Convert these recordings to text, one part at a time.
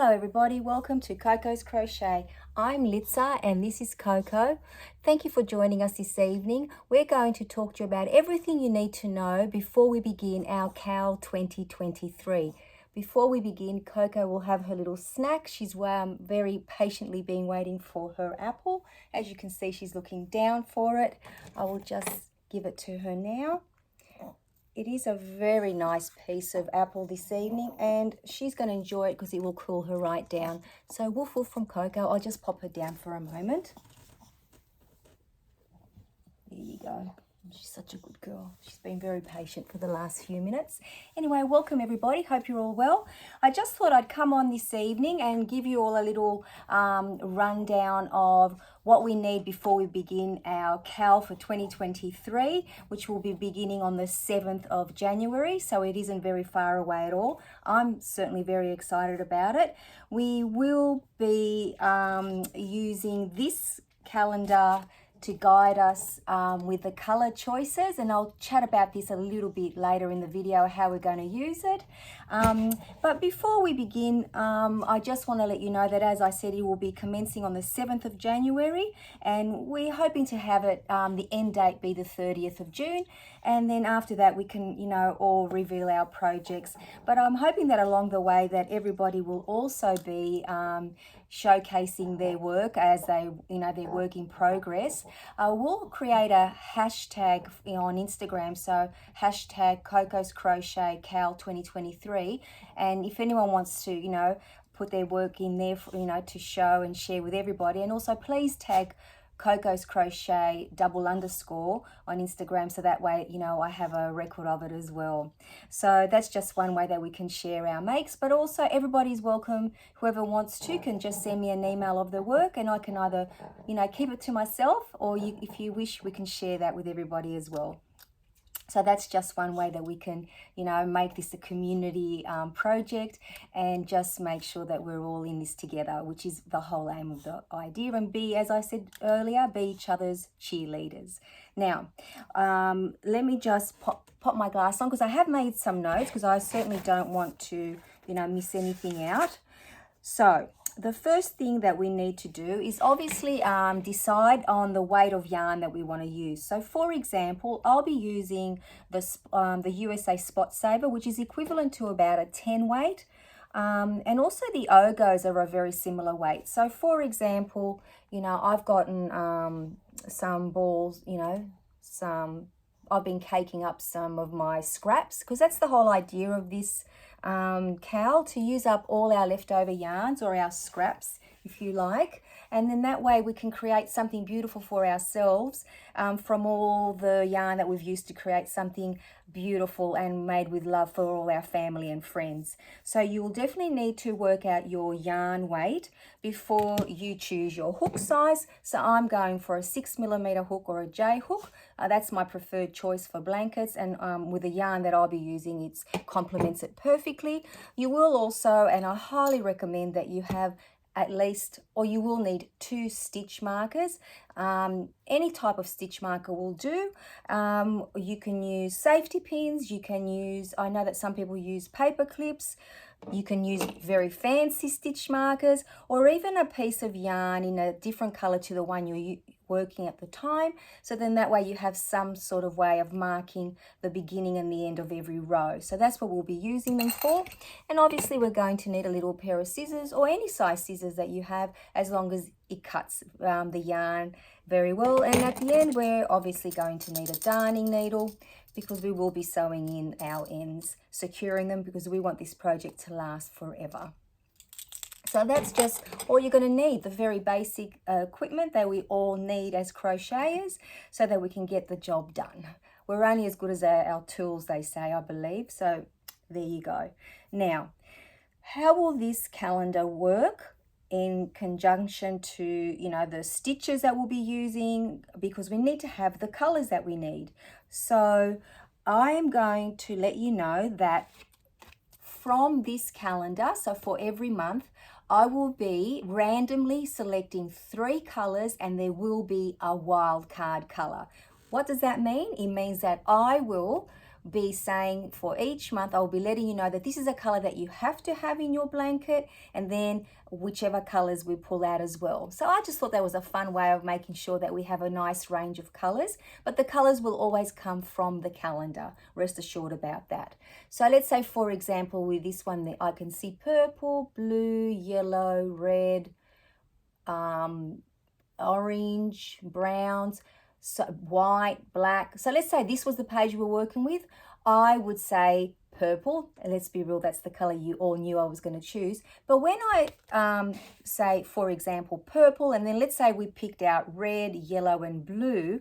Hello everybody, welcome to Coco's Crochet. I'm Litza and this is Coco. Thank you for joining us this evening. We're going to talk to you about everything you need to know before we begin our CAL 2023. Before we begin, Coco will have her little snack. She's very patiently been waiting for her apple. As you can see, she's looking down for it. I will just give it to her now. It is a very nice piece of apple this evening and she's going to enjoy it because it will cool her right down. So woof woof from Coco. I'll just pop her down for a moment. There you go. She's such a good girl. She's been very patient for the last few minutes. Anyway, welcome everybody. Hope you're all well. I just thought I'd come on this evening and give you all a little rundown of what we need before we begin our CAL for 2023, which will be beginning on the 7th of January. So it isn't very far away at all. I'm certainly very excited about it. We will be using this calendar to guide us with the color choices, and I'll chat about this a little bit later in the video, how we're going to use it. But before we begin, I just want to let you know that, as I said, it will be commencing on the 7th of January, and we're hoping to have it, the end date be the 30th of June, and then after that we can, all reveal our projects. But I'm hoping that along the way that everybody will also be showcasing their work as they, their work in progress. We'll create a hashtag on Instagram, so hashtag Coco's Crochet CAL 2023, and if anyone wants to, put their work in there, to show and share with everybody, and also please tag Coco's Crochet __ on Instagram, so that way I have a record of it as well. So that's just one way that we can share our makes, but also everybody's welcome. Whoever wants to can just send me an email of the work, and I can either keep it to myself, or if you wish, we can share that with everybody as well. So that's just one way that we can, make this a community project and just make sure that we're all in this together, which is the whole aim of the idea, and be, as I said earlier, be each other's cheerleaders. Now, let me just pop my glass on, because I have made some notes, because I certainly don't want to, miss anything out. So the first thing that we need to do is obviously decide on the weight of yarn that we want to use. So for example, I'll be using the USA Spot Saver, which is equivalent to about a 10 weight. And also the Ogos are a very similar weight. So for example, I've gotten some balls, I've been caking up some of my scraps, because that's the whole idea of this CAL, to use up all our leftover yarns, or our scraps if you like, and then that way we can create something beautiful for ourselves from all the yarn that we've used to create something beautiful and made with love for all our family and friends. So you will definitely need to work out your yarn weight before you choose your hook size. So I'm going for a 6mm hook or a J hook. That's my preferred choice for blankets, and with the yarn that I'll be using, it complements it perfectly. You will also, and I highly recommend that you have at least, or you will need 2 stitch markers. Any type of stitch marker will do. You can use safety pins, you can use, I know that some people use paper clips, you can use very fancy stitch markers, or even a piece of yarn in a different color to the one you're working at the time. So then that way you have some sort of way of marking the beginning and the end of every row. So that's what we'll be using them for. And obviously we're going to need a little pair of scissors, or any size scissors that you have, as long as it cuts the yarn very well. And at the end, we're obviously going to need a darning needle, because we will be sewing in our ends, securing them, because we want this project to last forever. So that's just all you're going to need, the very basic equipment that we all need as crocheters, so that we can get the job done. We're only as good as our tools, they say, I believe. So there you go. Now, how will this calendar work in conjunction to, the stitches that we'll be using, because we need to have the colors that we need. So I am going to let you know that from this calendar, so for every month, I will be randomly selecting 3 colors, and there will be a wild card color. What does that mean? It means that I will be saying for each month, I'll be letting you know that this is a color that you have to have in your blanket, and then whichever colors we pull out as well. So I just thought that was a fun way of making sure that we have a nice range of colors, but the colors will always come from the calendar. Rest assured about that. So let's say, for example, with this one, I can see purple, blue, yellow, red, orange, browns, so white, black. So let's say this was the page we're working with. I would say purple. Let's be real, that's the color you all knew I was going to choose. But when I say, for example, purple, and then let's say we picked out red, yellow, and blue,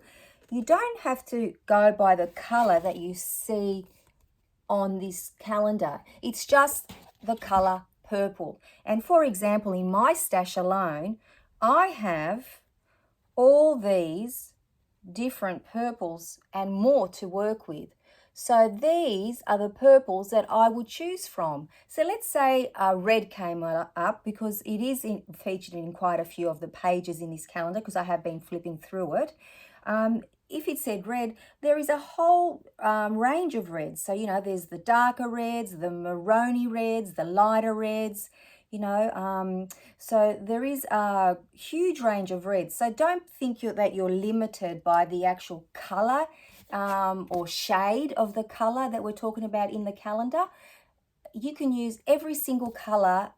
you don't have to go by the color that you see on this calendar. It's just the color purple. And for example, in my stash alone, I have all these different purples and more to work with. So these are the purples that I would choose from. So let's say red came up, because it is featured in quite a few of the pages in this calendar, because I have been flipping through it. If it said red, there is a whole range of reds. So, you know, there's the darker reds, the maroony reds, the lighter reds, you know, so there is a huge range of reds. So don't think that you're limited by the actual color or shade of the color that we're talking about in the calendar. You can use every single color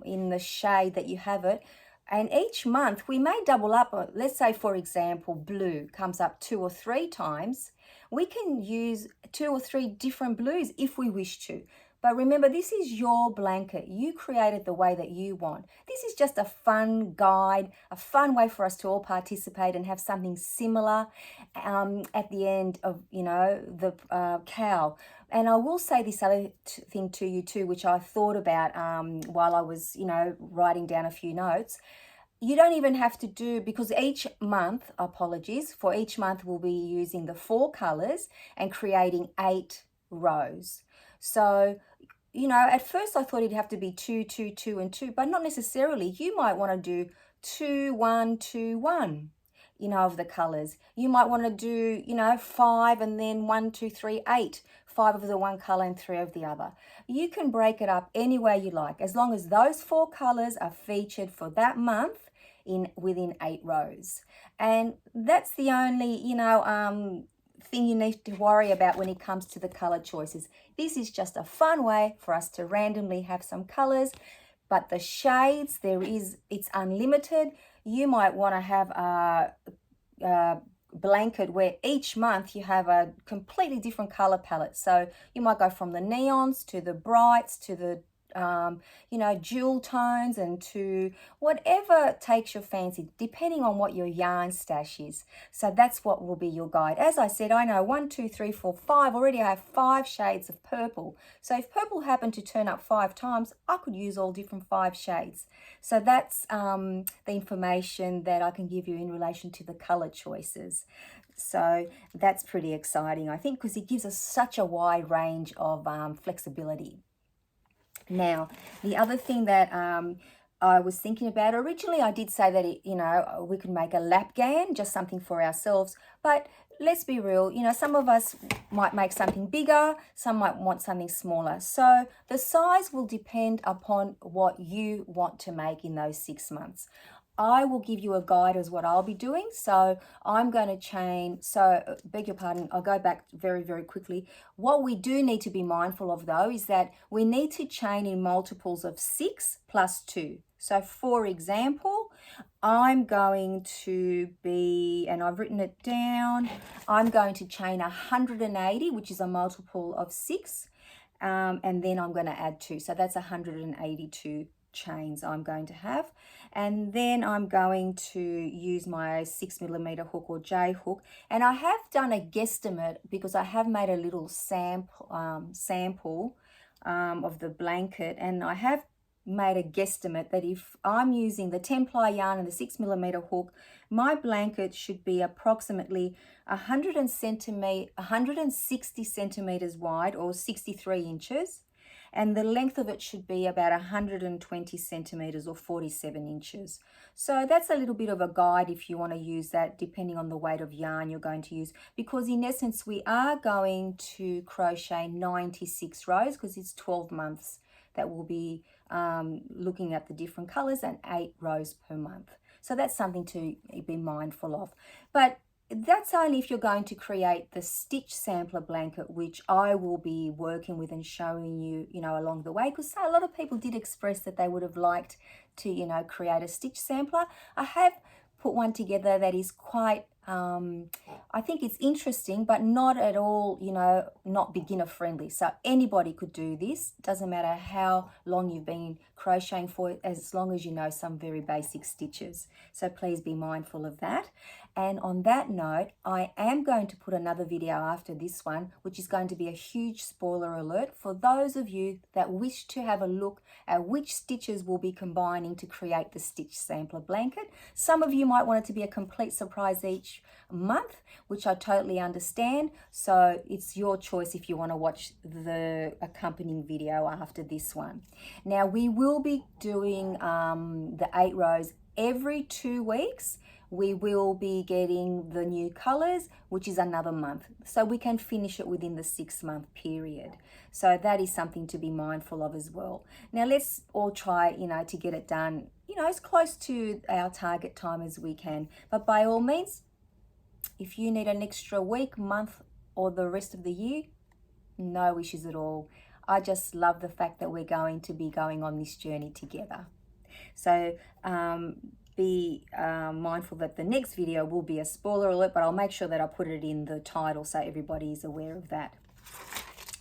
in the shade that you have it. And each month we may double up. Let's say, for example, blue comes up 2 or 3 times. We can use 2 or 3 different blues if we wish to. But remember, this is your blanket. You create it the way that you want. This is just a fun guide, a fun way for us to all participate and have something similar at the end of, you know, the cow. And I will say this other thing to you too, which I thought about while I was, you know, writing down a few notes. You don't even have to do, because each month, apologies, for each month we'll be using the 4 colors and creating 8 rows. So, you know, at first I thought it'd have to be 2, 2, 2, and 2, but not necessarily. You might want to do 2, 1, 2, 1, you know, of the colors. You might want to do, you know, 5 and then 1, 2, 3, 8. 5 of the one color and 3 of the other. You can break it up any way you like, as long as those 4 colors are featured for that month within 8 rows. And that's the only, you know, thing you need to worry about when it comes to the color choices. This is just a fun way for us to randomly have some colors, but the shades, it's unlimited. You might want to have a blanket where each month you have a completely different color palette. So you might go from the neons to the brights to the you know, jewel tones, and to whatever takes your fancy, depending on what your yarn stash is. So that's what will be your guide. As I said, I know 1, 2, 3, 4, 5. Already I have 5 shades of purple. So if purple happened to turn up 5 times, I could use all different 5 shades. So that's the information that I can give you in relation to the color choices. So that's pretty exciting, I think, because it gives us such a wide range of flexibility. Now, the other thing that I was thinking about, originally I did say that, you know, we could make a lap gan, just something for ourselves. But let's be real, you know, some of us might make something bigger, some might want something smaller. So the size will depend upon what you want to make in those 6 months. I will give you a guide as what I'll be doing. So I'm going to chain, so beg your pardon, I'll go back very, very quickly. What we do need to be mindful of though is that we need to chain in multiples of 6 plus 2. So for example, I'm going to be, and I've written it down, I'm going to chain 180, which is a multiple of 6, and then I'm going to add 2. So that's 182 chains I'm going to have. And then I'm going to use my 6mm hook or J hook, and I have done a guesstimate because I have made a little sample of the blanket, and I have made a guesstimate that if I'm using the 10-ply yarn and the 6mm hook, my blanket should be approximately 160 centimeters wide, or 63 inches, and the length of it should be about 120 centimeters or 47 inches. So that's a little bit of a guide if you want to use that, depending on the weight of yarn you're going to use, because in essence we are going to crochet 96 rows because it's 12 months that we'll be looking at the different colors, and 8 rows per month. So that's something to be mindful of. But that's only if you're going to create the stitch sampler blanket, which I will be working with and showing you, along the way, because a lot of people did express that they would have liked to, create a stitch sampler. I have put one together that is quite, I think it's interesting, but not at all, not beginner friendly. So anybody could do this. Doesn't matter how long you've been crocheting for, as long as you know some very basic stitches. So please be mindful of that. And on that note, I am going to put another video after this one, which is going to be a huge spoiler alert for those of you that wish to have a look at which stitches we'll be combining to create the stitch sampler blanket. Some of you might want it to be a complete surprise each month, which I totally understand. So it's your choice if you want to watch the accompanying video after this one. Now we will be doing the 8 rows every 2 weeks. We will be getting the new colors, which is another month. So we can finish it within the 6-month period. So that is something to be mindful of as well. Now let's all try, to get it done, as close to our target time as we can. But by all means, if you need an extra week, month, or the rest of the year, no issues at all. I just love the fact that we're going to be going on this journey together. So, be mindful that the next video will be a spoiler alert, but I'll make sure that I put it in the title so everybody is aware of that.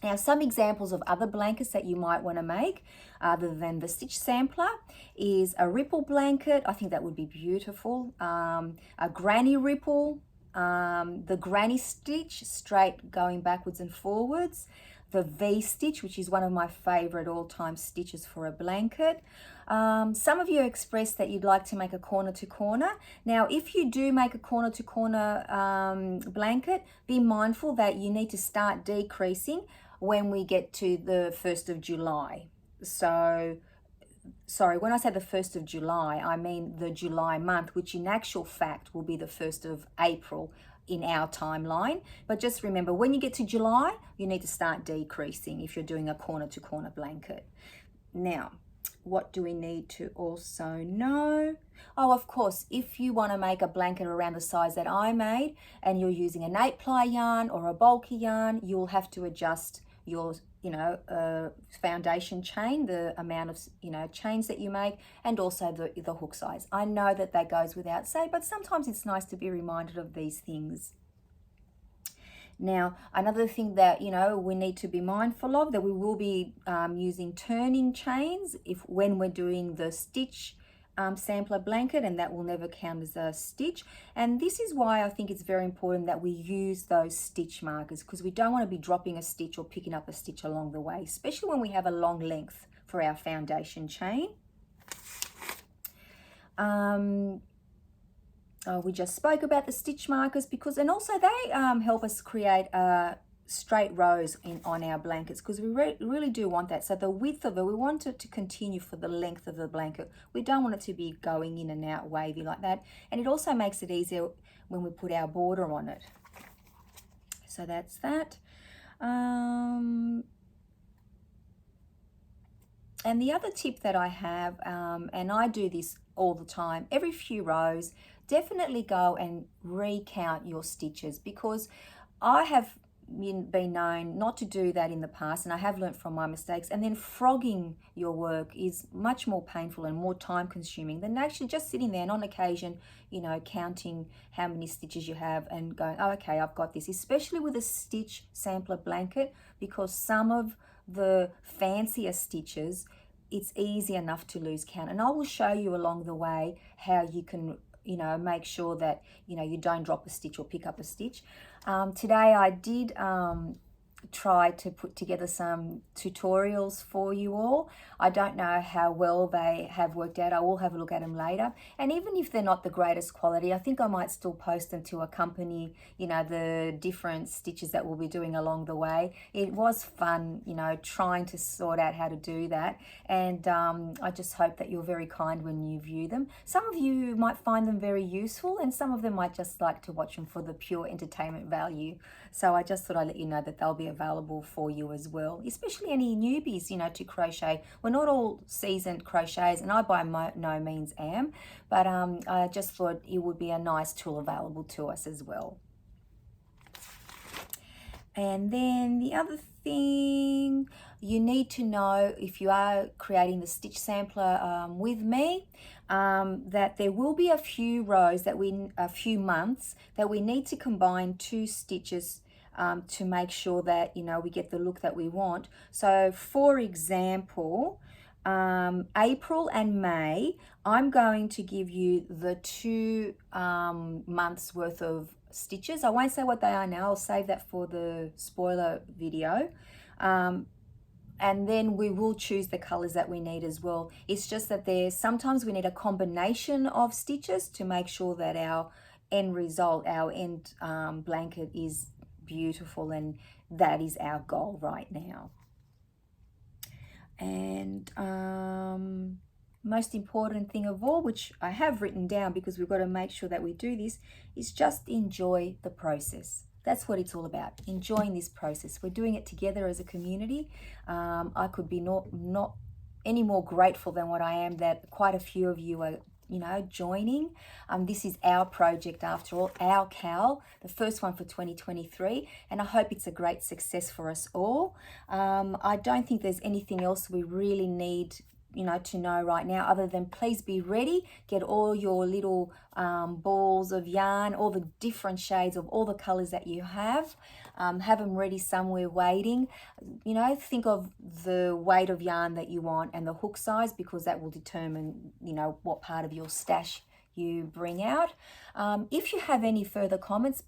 Now, some examples of other blankets that you might want to make other than the stitch sampler is a ripple blanket. I think that would be beautiful. A granny ripple, the granny stitch, straight going backwards and forwards. The V-stitch, which is one of my favorite all-time stitches for a blanket. Some of you expressed that you'd like to make a corner-to-corner. Now, if you do make a corner-to-corner blanket, be mindful that you need to start decreasing when we get to the 1st of July. So, sorry, when I say the 1st of July, I mean the July month, which in actual fact will be the 1st of April in our timeline. But just remember, when you get to July, you need to start decreasing if you're doing a corner-to-corner blanket. Now, what do we need to also know? Oh, of course, if you want to make a blanket around the size that I made and you're using an 8-ply yarn or a bulky yarn, you'll have to adjust your foundation chain, the amount of chains that you make, and also the hook size. I know that goes without say, but sometimes it's nice to be reminded of these things. Now, another thing that we need to be mindful of, that we will be using turning chains when we're doing the stitch sampler blanket, and that will never count as a stitch. And this is why I think it's very important that we use those stitch markers, because we don't want to be dropping a stitch or picking up a stitch along the way, especially when we have a long length for our foundation chain. We just spoke about the stitch markers and also they help us create straight rows on our blankets, because we really do want that. So the width of it, we want it to continue for the length of the blanket. We don't want it to be going in and out wavy like that. And it also makes it easier when we put our border on it. So that's that. And the other tip that I have, and I do this all the time, every few rows, definitely go and recount your stitches, because I have been known not to do that in the past, and I have learnt from my mistakes. And then frogging your work is much more painful and more time consuming than actually just sitting there and on occasion, counting how many stitches you have and going, oh, okay, I've got this, especially with a stitch sampler blanket, because some of the fancier stitches, it's easy enough to lose count. And I will show you along the way how you can make sure that you don't drop a stitch or pick up a stitch. Today I did try to put together some tutorials for you all. I don't know how well they have worked out. I will have a look at them later. And even if they're not the greatest quality, I think I might still post them to accompany, you know, the different stitches that we'll be doing along the way. It was fun, you know, trying to sort out how to do that. And I just hope that you're very kind when you view them. Some of you might find them very useful, and some of them might just like to watch them for the pure entertainment value. So I just thought I'd let you know that they'll be available for you as well, especially any newbies, you know, to crochet. We're not all seasoned crocheters, and I by no means am, but I just thought it would be a nice tool available to us as well. And then the other thing you need to know if you are creating the stitch sampler with me, that there will be a few rows that a few months that we need to combine 2 stitches to make sure that, you know, we get the look that we want. So for example, April and May, I'm going to give you the 2 months worth of stitches. I won't say what they are now. I'll save that for the spoiler video. And then we will choose the colors that we need as well. It's just that sometimes we need a combination of stitches to make sure that our end result, our end blanket is beautiful, and that is our goal right now. And most important thing of all, which I have written down because we've got to make sure that we do this, is just enjoy the process. That's what it's all about, enjoying this process. We're doing it together as a community. I could be not any more grateful than what I am that quite a few of you are, you know, joining. This is our project after all, our cowl, the first one for 2023, and I hope it's a great success for us all. I don't think there's anything else we really need, you know, to know right now, other than please be ready, get all your little balls of yarn, all the different shades of all the colors that you have them ready somewhere waiting. You know, think of the weight of yarn that you want and the hook size, because that will determine, you know, what part of your stash you bring out. If you have any further questions,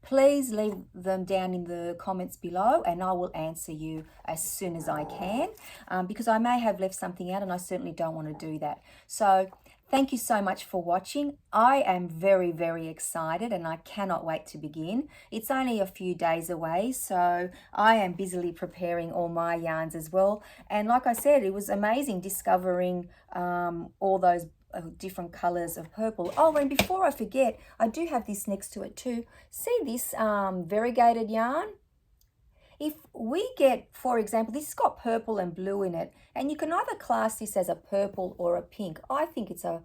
please leave them down in the comments below, and I will answer you as soon as I can, because I may have left something out and I certainly don't want to do that. So thank you so much for watching. I am very, very excited and I cannot wait to begin. It's only a few days away, so I am busily preparing all my yarns as well. And like I said, it was amazing discovering all those different colors of purple. Oh, and before I forget, I do have this next to it too. See this variegated yarn? If we get, for example, this has got purple and blue in it, and you can either class this as a purple or a pink. I think it's a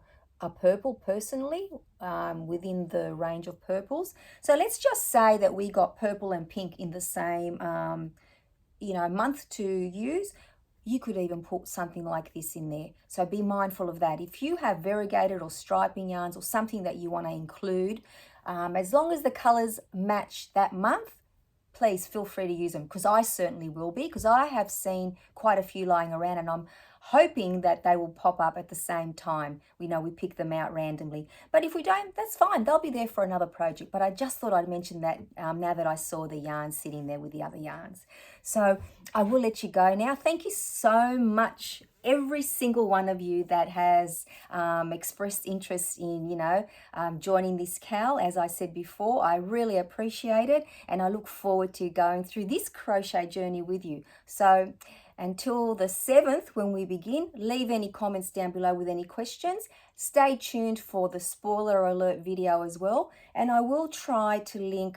purple personally, within the range of purples. So let's just say that we got purple and pink in the same you know, month to use. You could even put something like this in there. So be mindful of that. If you have variegated or striping yarns or something that you want to include, as long as the colors match that month, please feel free to use them, because I certainly will be, because I have seen quite a few lying around and I'm hoping that they will pop up at the same time. We know we pick them out randomly, but if we don't, that's fine. They'll be there for another project. But I just thought I'd mention that now that I saw the yarn sitting there with the other yarns. So I will let you go now. Thank you so much, every single one of you that has expressed interest in, you know, joining this cowl. As I said before, I really appreciate it, and I look forward to going through this crochet journey with you. So until the 7th, when we begin, leave any comments down below with any questions. Stay tuned for the spoiler alert video as well. And I will try to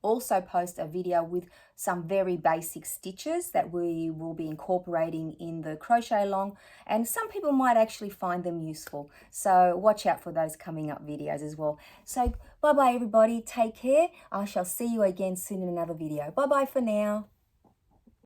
also post a video with some very basic stitches that we will be incorporating in the crochet along. And some people might actually find them useful. So watch out for those coming up videos as well. So bye-bye everybody, take care. I shall see you again soon in another video. Bye-bye for now.